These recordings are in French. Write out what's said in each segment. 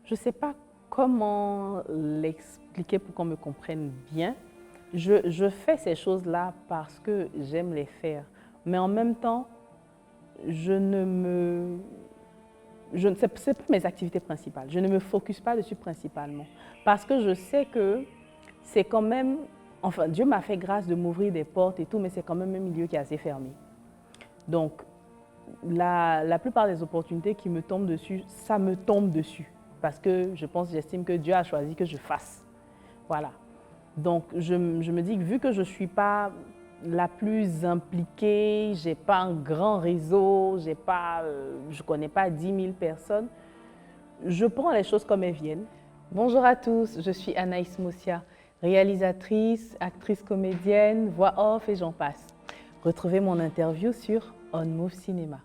Je ne sais pas comment l'expliquer pour qu'on me comprenne bien. Je fais ces choses-là parce que j'aime les faire. Mais en même temps, je ne me... c'est pas mes activités principales. Je ne me focus pas dessus principalement. Parce que je sais que c'est quand même... Enfin, Dieu m'a fait grâce de m'ouvrir des portes et tout, mais c'est quand même un milieu qui est assez fermé. Donc, la plupart des opportunités qui me tombent dessus, ça me tombe dessus. Parce que j'estime que Dieu a choisi que je fasse. Voilà. Donc, je me dis que vu que je ne suis pas la plus impliquée, je n'ai pas un grand réseau, je ne connais pas 10 000 personnes, je prends les choses comme elles viennent. Bonjour à tous, je suis Anaïs Mosia, réalisatrice, actrice comédienne, voix off et j'en passe. Retrouvez mon interview sur On Move Cinéma.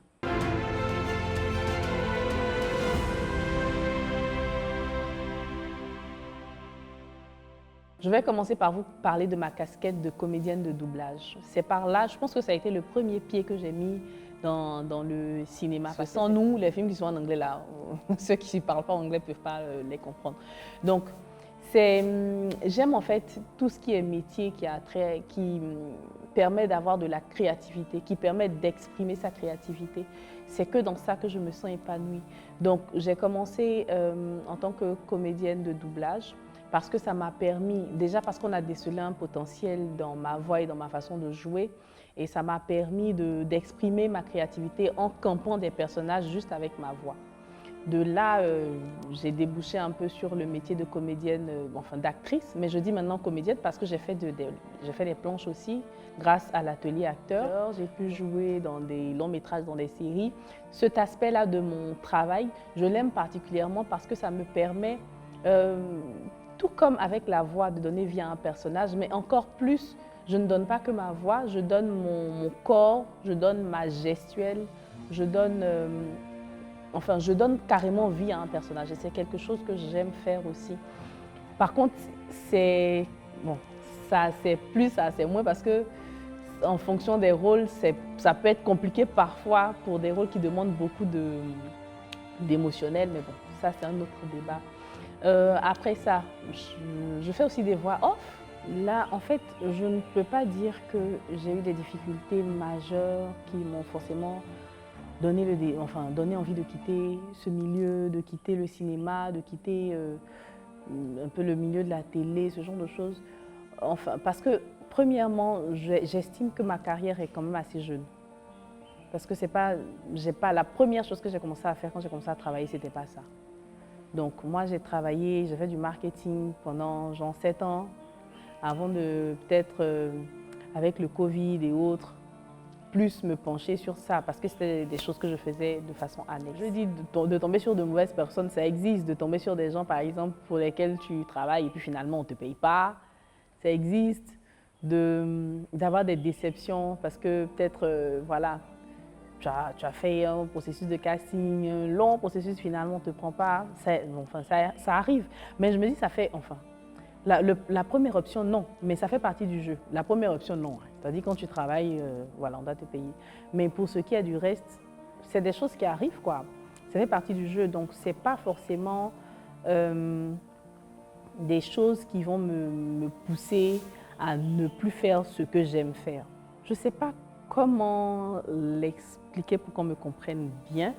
Je vais commencer par vous parler de ma casquette de comédienne de doublage. C'est par là, je pense que ça a été le premier pied que j'ai mis dans le cinéma. Parce que sans nous, les films qui sont en anglais là, ceux qui ne parlent pas anglais ne peuvent pas les comprendre. Donc, j'aime en fait tout ce qui est métier qui permet d'avoir de la créativité, qui permet d'exprimer sa créativité. C'est que dans ça que je me sens épanouie. Donc, j'ai commencé en tant que comédienne de doublage. Parce que ça m'a permis, déjà parce qu'on a décelé un potentiel dans ma voix et dans ma façon de jouer, et ça m'a permis d'exprimer ma créativité en campant des personnages juste avec ma voix. De là, j'ai débouché un peu sur le métier de comédienne, enfin d'actrice, mais je dis maintenant comédienne parce que j'ai fait des planches aussi, grâce à l'atelier acteur. J'ai pu jouer dans des longs métrages, dans des séries. Cet aspect-là de mon travail, je l'aime particulièrement parce que ça me permet tout comme avec la voix, de donner vie à un personnage, mais encore plus, je ne donne pas que ma voix, je donne mon corps, je donne ma gestuelle, je donne carrément vie à un personnage. Et c'est quelque chose que j'aime faire aussi. Par contre, c'est plus, ça c'est moins, parce que en fonction des rôles, ça peut être compliqué parfois pour des rôles qui demandent beaucoup d'émotionnel, mais bon, ça c'est un autre débat. Après ça, je fais aussi des voix off. Là, en fait, je ne peux pas dire que j'ai eu des difficultés majeures qui m'ont forcément donné envie de quitter ce milieu, de quitter le cinéma, de quitter un peu le milieu de la télé, ce genre de choses. Enfin, parce que, premièrement, j'estime que ma carrière est quand même assez jeune. Parce que la première chose que j'ai commencé à faire quand j'ai commencé à travailler, c'était pas ça. Donc moi j'ai fait du marketing pendant genre 7 ans, avant de peut-être avec le Covid et autres, plus me pencher sur ça, parce que c'était des choses que je faisais de façon annexe. Je dis de tomber sur de mauvaises personnes, ça existe, de tomber sur des gens par exemple pour lesquels tu travailles et puis finalement on ne te paye pas, ça existe, d'avoir des déceptions parce que peut-être, voilà, tu as fait un processus de casting, un long processus, finalement, on ne te prend pas. Ça arrive. Mais je me dis, la première option, non. Mais ça fait partie du jeu. La première option, non. C'est-à-dire, quand tu travailles, voilà, on doit te payer. Mais pour ce qui est du reste, c'est des choses qui arrivent, quoi. Ça fait partie du jeu. Donc, ce n'est pas forcément des choses qui vont me pousser à ne plus faire ce que j'aime faire. Je ne sais pas comment l'expliquer pour qu'on me comprenne bien.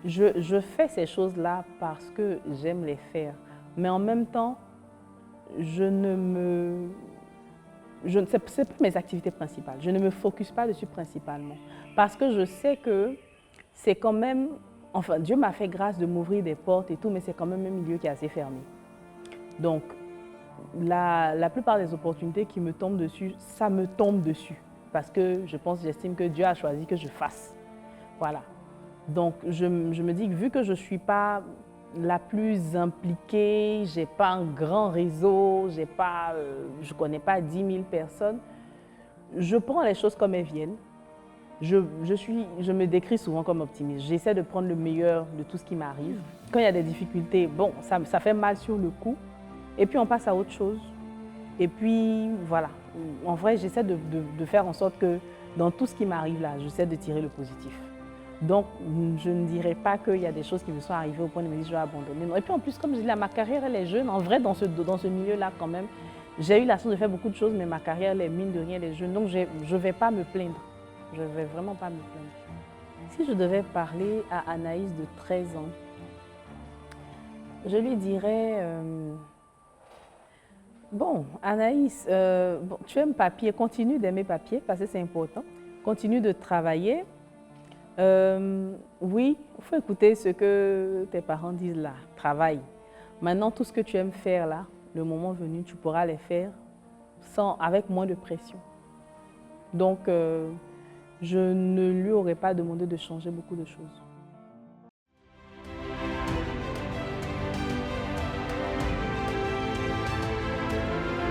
Je fais ces choses-là parce que j'aime les faire. Mais en même temps, c'est pas mes activités principales. Je ne me focus pas dessus principalement. Parce que je sais que c'est quand même... Enfin, Dieu m'a fait grâce de m'ouvrir des portes et tout, mais c'est quand même un milieu qui est assez fermé. Donc, la plupart des opportunités qui me tombent dessus, ça me tombe dessus. Parce que j'estime que Dieu a choisi que je fasse. Voilà. Donc, je me dis que vu que je ne suis pas la plus impliquée, je n'ai pas un grand réseau, je ne connais pas 10 000 personnes, je prends les choses comme elles viennent. Je me décris souvent comme optimiste. J'essaie de prendre le meilleur de tout ce qui m'arrive. Quand il y a des difficultés, bon, ça fait mal sur le coup. Et puis, on passe à autre chose. Et puis, voilà. En vrai, j'essaie de faire en sorte que dans tout ce qui m'arrive là, j'essaie de tirer le positif. Donc, je ne dirais pas qu'il y a des choses qui me sont arrivées au point de me dire je vais abandonner. Non. Et puis en plus, comme je dis, là, ma carrière, elle est jeune. En vrai, dans ce milieu-là, quand même, j'ai eu la chance de faire beaucoup de choses, mais ma carrière, elle est mine de rien, elle est jeune. Donc, je ne vais pas me plaindre. Je ne vais vraiment pas me plaindre. Si je devais parler à Anaïs de 13 ans, je lui dirais, bon, Anaïs, bon, tu aimes papier, continue d'aimer papier parce que c'est important. Continue de travailler. Oui, il faut écouter ce que tes parents disent là, travaille. Maintenant, tout ce que tu aimes faire là, le moment venu, tu pourras les faire avec moins de pression. Donc, je ne lui aurais pas demandé de changer beaucoup de choses.